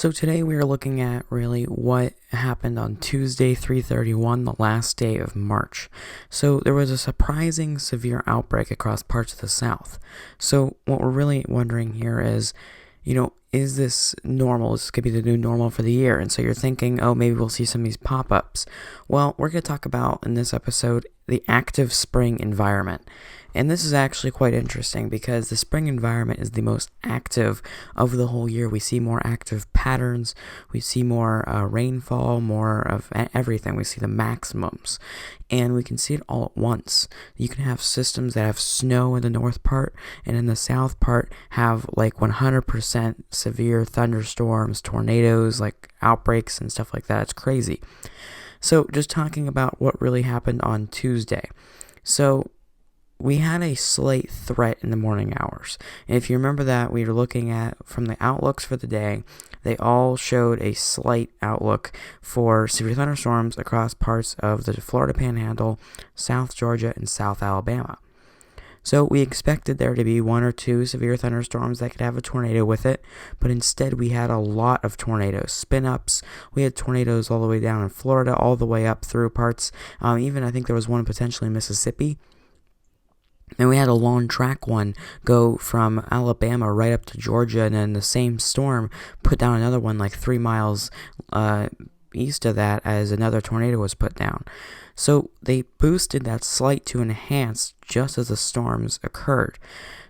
So today we are looking at really what happened on Tuesday 3/31, the last day of March. So there was a surprising severe outbreak across parts of the South. So what we're really wondering here is, is this normal? This could be the new normal for the year. And so you're thinking, oh, maybe we'll see some of these pop-ups. Well, we're going to talk about in this episode the active spring environment. And this is actually quite interesting because the spring environment is the most active of the whole year. We see more active patterns. We see more rainfall, more of everything. We see the maximums. And we can see it all at once. You can have systems that have snow in the north part and in the south part have like 100% severe thunderstorms, tornadoes, like outbreaks and stuff like that. It's crazy. So just talking about what really happened on Tuesday. So we had a slight threat in the morning hours. And if you remember that, we were looking at from the outlooks for the day, they all showed a slight outlook for severe thunderstorms across parts of the Florida Panhandle, South Georgia, and South Alabama. So we expected there to be one or two severe thunderstorms that could have a tornado with it, but instead we had a lot of tornadoes, spin-ups. We had tornadoes all the way down in Florida, all the way up through parts. Even I think there was one potentially in Mississippi. And we had a long track one go from Alabama right up to Georgia, and then the same storm put down another one like 3 miles east of that as another tornado was put down. So they boosted that slight to enhance just as the storms occurred.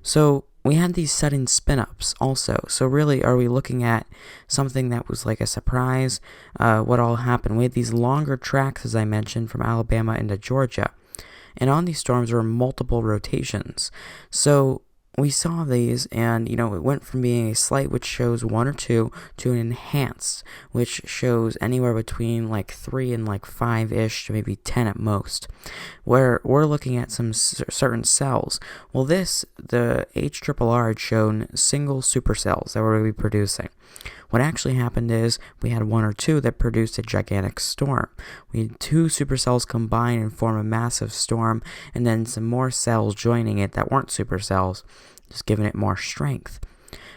So we had these sudden spin-ups also. So really, are we looking at something that was like a surprise? What all happened? We had these longer tracks, as I mentioned, from Alabama into Georgia. And on these storms were multiple rotations. So we saw these and, it went from being a slight, which shows 1 or 2, to an enhanced, which shows anywhere between like 3 and like 5-ish to maybe 10 at most, where we're looking at some certain cells. Well, the HRRR had shown single supercells that we're going to be producing. What actually happened is we had 1 or 2 that produced a gigantic storm. We had 2 supercells combine and form a massive storm, and then some more cells joining it that weren't supercells, just giving it more strength.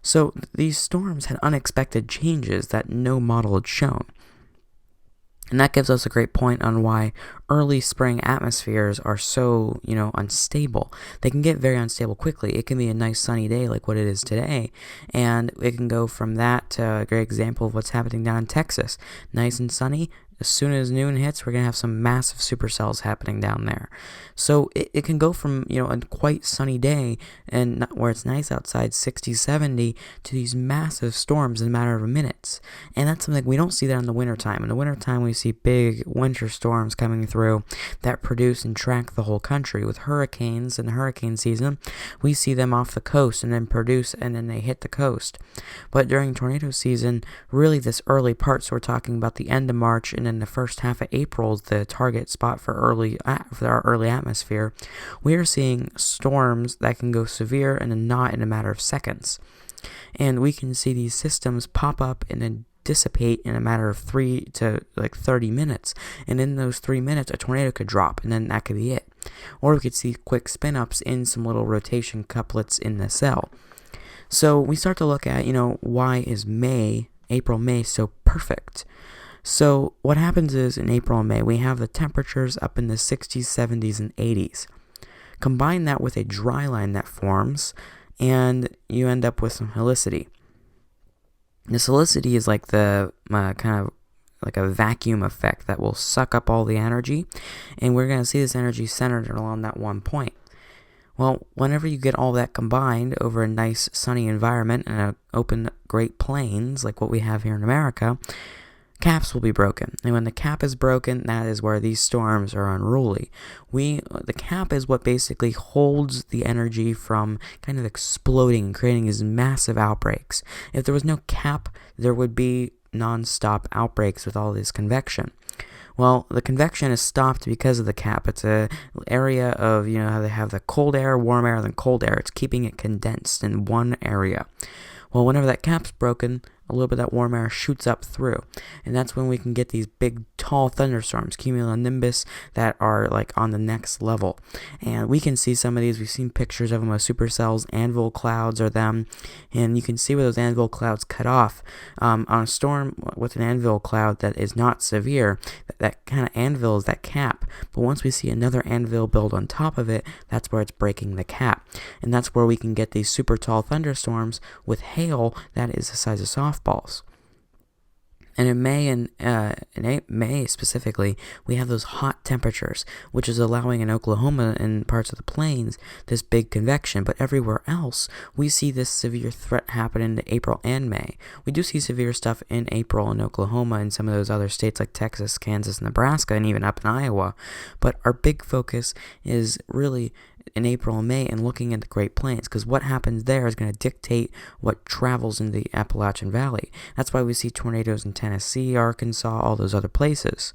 So these storms had unexpected changes that no model had shown. And that gives us a great point on why early spring atmospheres are so, unstable. They can get very unstable quickly. It can be a nice sunny day like what it is today, and it can go from that to a great example of what's happening down in Texas. Nice and sunny. As soon as noon hits, we're going to have some massive supercells happening down there. So it can go from, a quite sunny day and where it's nice outside, 60, 70, to these massive storms in a matter of minutes. And that's something we don't see that in the wintertime. In the wintertime, we see big winter storms coming through that produce and track the whole country. With hurricanes in the hurricane season, we see them off the coast and then produce and then they hit the coast. But during tornado season, really this early part, so we're talking about the end of March and in the first half of April is the target spot for our early atmosphere. We are seeing storms that can go severe and then not in a matter of seconds. And we can see these systems pop up and then dissipate in a matter of 3 to 30 minutes. And in those 3 minutes, a tornado could drop and then that could be it. Or we could see quick spin-ups in some little rotation couplets in the cell. So we start to look at, why is April, May so perfect? So what happens is in April and May, we have the temperatures up in the 60s, 70s, and 80s. Combine that with a dry line that forms, and you end up with some helicity. The helicity is like the kind of like a vacuum effect that will suck up all the energy, and we're going to see this energy centered along that one point. Well, whenever you get all that combined over a nice sunny environment and an open Great Plains like what we have here in America, caps will be broken. And when the cap is broken, that is where these storms are unruly. The cap is what basically holds the energy from kind of exploding and creating these massive outbreaks. If there was no cap, there would be non-stop outbreaks with all this convection. Well, the convection is stopped because of the cap. It's an area of, how they have the cold air, warm air, then cold air. It's keeping it condensed in one area. Well, whenever that cap's broken, a little bit of that warm air shoots up through. And that's when we can get these big, tall thunderstorms, cumulonimbus, that are like on the next level. And we can see some of these. We've seen pictures of them as supercells. Anvil clouds are them. And you can see where those anvil clouds cut off. On a storm with an anvil cloud that is not severe, that kind of anvil is that cap. But once we see another anvil build on top of it, that's where it's breaking the cap. And that's where we can get these super tall thunderstorms with hail that is the size of softballs. And in May specifically, we have those hot temperatures, which is allowing in Oklahoma and parts of the plains this big convection. But everywhere else, we see this severe threat happen in April and May. We do see severe stuff in April in Oklahoma and some of those other states like Texas, Kansas, Nebraska, and even up in Iowa. But our big focus is really in April and May and looking at the Great Plains, because what happens there is going to dictate what travels in the Appalachian Valley. That's why we see tornadoes in Tennessee, Arkansas, all those other places.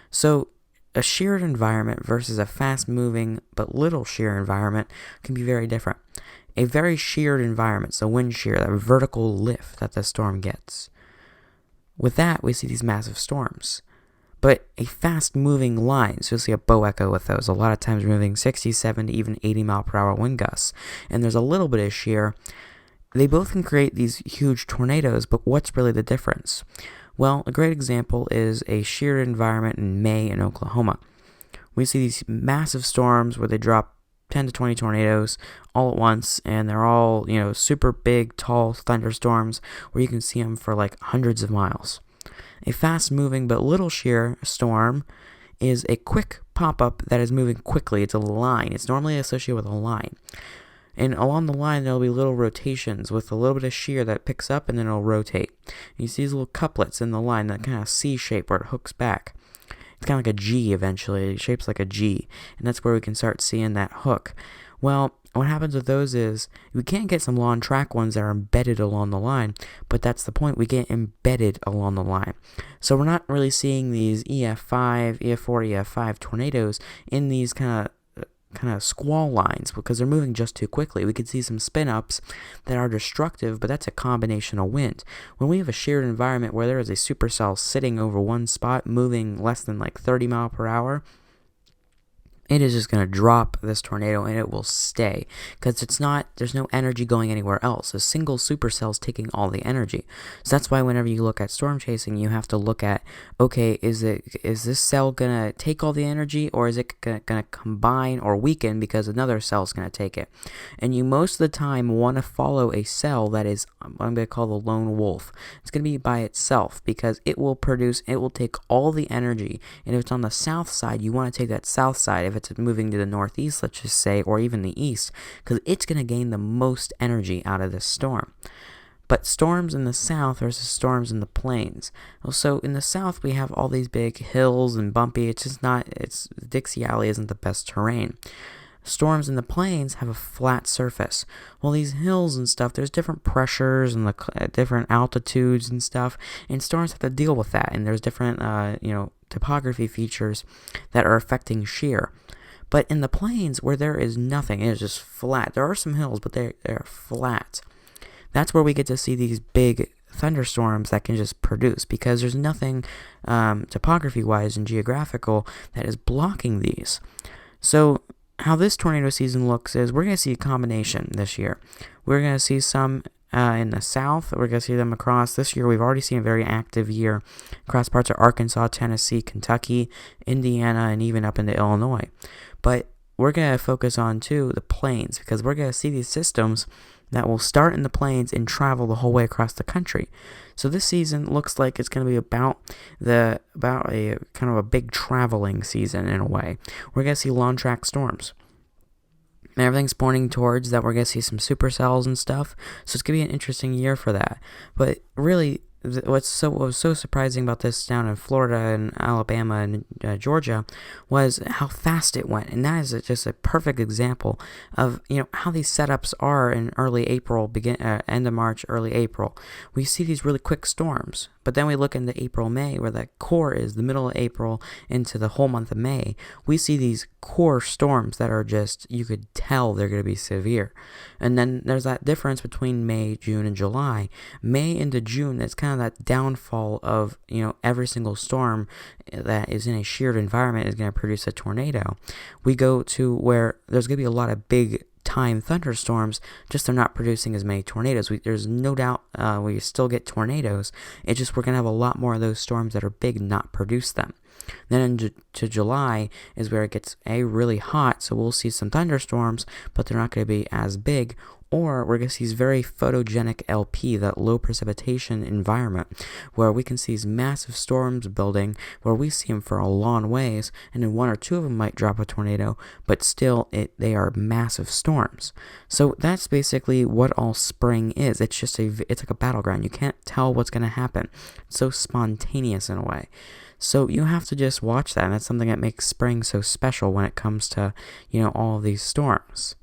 So a sheared environment versus a fast-moving but little shear environment can be very different. A very sheared environment, so wind shear, that vertical lift that the storm gets. With that, we see these massive storms. But a fast-moving line, so you'll see a bow echo with those, a lot of times moving 60, 70, even 80 mile per hour wind gusts. And there's a little bit of shear. They both can create these huge tornadoes, but what's really the difference? Well, a great example is a sheared environment in May in Oklahoma. We see these massive storms where they drop 10 to 20 tornadoes all at once, and they're all, super big, tall thunderstorms where you can see them for like hundreds of miles. A fast-moving but little shear storm is a quick pop-up that is moving quickly. It's a line. It's normally associated with a line. And along the line, there will be little rotations with a little bit of shear that picks up and then it'll rotate. And you see these little couplets in the line, that kind of C shape where it hooks back. It's kind of like a G eventually. It shapes like a G. And that's where we can start seeing that hook. Well, what happens with those is we can't get some long track ones that are embedded along the line, but that's the point. We get embedded along the line. So we're not really seeing these EF5, EF4, EF5 tornadoes in these kind of squall lines because they're moving just too quickly. We could see some spin-ups that are destructive, but that's a combination of wind. When we have a sheared environment where there is a supercell sitting over one spot moving less than like 30 mile per hour, it is just going to drop this tornado and it will stay because there's no energy going anywhere else. A single supercell is taking all the energy. So that's why whenever you look at storm chasing, you have to look at, okay, is this cell going to take all the energy, or is it going to combine or weaken because another cell is going to take it? And you most of the time want to follow a cell that is, I'm going to call the lone wolf. It's going to be by itself because it will take all the energy. And if it's on the south side, you want to take that south side. If it's moving to the northeast, let's just say, or even the east, because it's going to gain the most energy out of this storm. But storms in the south versus storms in the plains. So in the south, we have all these big hills and bumpy. Dixie Alley isn't the best terrain. Storms in the plains have a flat surface. Well, these hills and stuff, there's different pressures and different altitudes and stuff, and storms have to deal with that. And there's different, topography features that are affecting shear. But in the plains, where there is nothing, it is just flat. There are some hills, but they're flat. That's where we get to see these big thunderstorms that can just produce, because there's nothing topography-wise and geographical that is blocking these. So how this tornado season looks is we're going to see a combination this year. We're going to see some in the south. We're going to see them across. This year, we've already seen a very active year across parts of Arkansas, Tennessee, Kentucky, Indiana, and even up into Illinois. But we're going to focus on, too, the plains, because we're going to see these systems that will start in the plains and travel the whole way across the country. So this season looks like it's going to be about a kind of a big traveling season in a way. We're going to see long track storms. And everything's pointing towards that we're going to see some supercells and stuff. So it's going to be an interesting year for that. But really, what was so surprising about this down in Florida and Alabama and Georgia was how fast it went, and that is just a perfect example of how these setups are in early April, end of March, early April. We see these really quick storms, but then we look into April, May, where that core is the middle of April into the whole month of May. We see these core storms that are just, you could tell they're going to be severe. And then there's that difference between May, June, and July. May into June, it's kind of that downfall of, every single storm that is in a sheared environment is going to produce a tornado. We go to where there's going to be a lot of big time thunderstorms, just they're not producing as many tornadoes. There's no doubt we still get tornadoes. It's just we're going to have a lot more of those storms that are big not produce them. Then into July is where it gets really hot, so we'll see some thunderstorms, but they're not going to be as big. Or we're going to see this very photogenic LP, that low precipitation environment, where we can see these massive storms building, where we see them for a long ways, and then one or two of them might drop a tornado, but still they are massive storms. So that's basically what all spring is. It's like a battleground. You can't tell what's going to happen. It's so spontaneous in a way. So you have to just watch that, and that's something that makes spring so special when it comes to, all of these storms.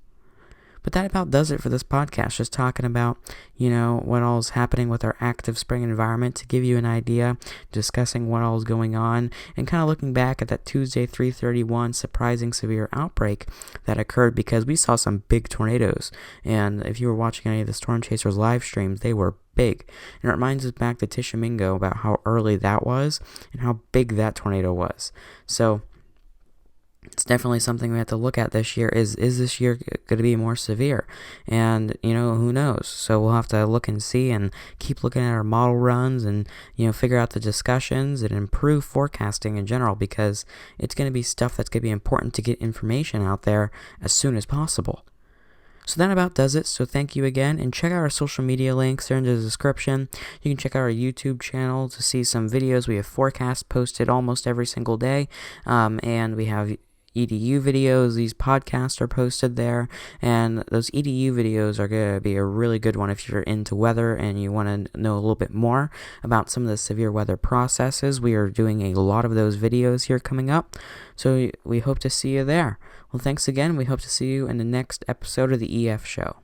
But that about does it for this podcast, just talking about, what all is happening with our active spring environment to give you an idea, discussing what all is going on, and kind of looking back at that Tuesday 3/31 surprising severe outbreak that occurred because we saw some big tornadoes. And if you were watching any of the Storm Chasers live streams, they were big. And it reminds us back to Tishomingo about how early that was and how big that tornado was. So it's definitely something we have to look at this year. Is this year going to be more severe? And, who knows? So we'll have to look and see and keep looking at our model runs and, figure out the discussions and improve forecasting in general, because it's going to be stuff that's going to be important to get information out there as soon as possible. So that about does it. So thank you again, and check out our social media links. They're in the description. You can check out our YouTube channel to see some videos. We have forecasts posted almost every single day, and we have EDU videos. These podcasts are posted there, and those EDU videos are going to be a really good one if you're into weather and you want to know a little bit more about some of the severe weather processes. We are doing a lot of those videos here coming up, so we hope to see you there. Well, thanks again. We hope to see you in the next episode of the EF Show.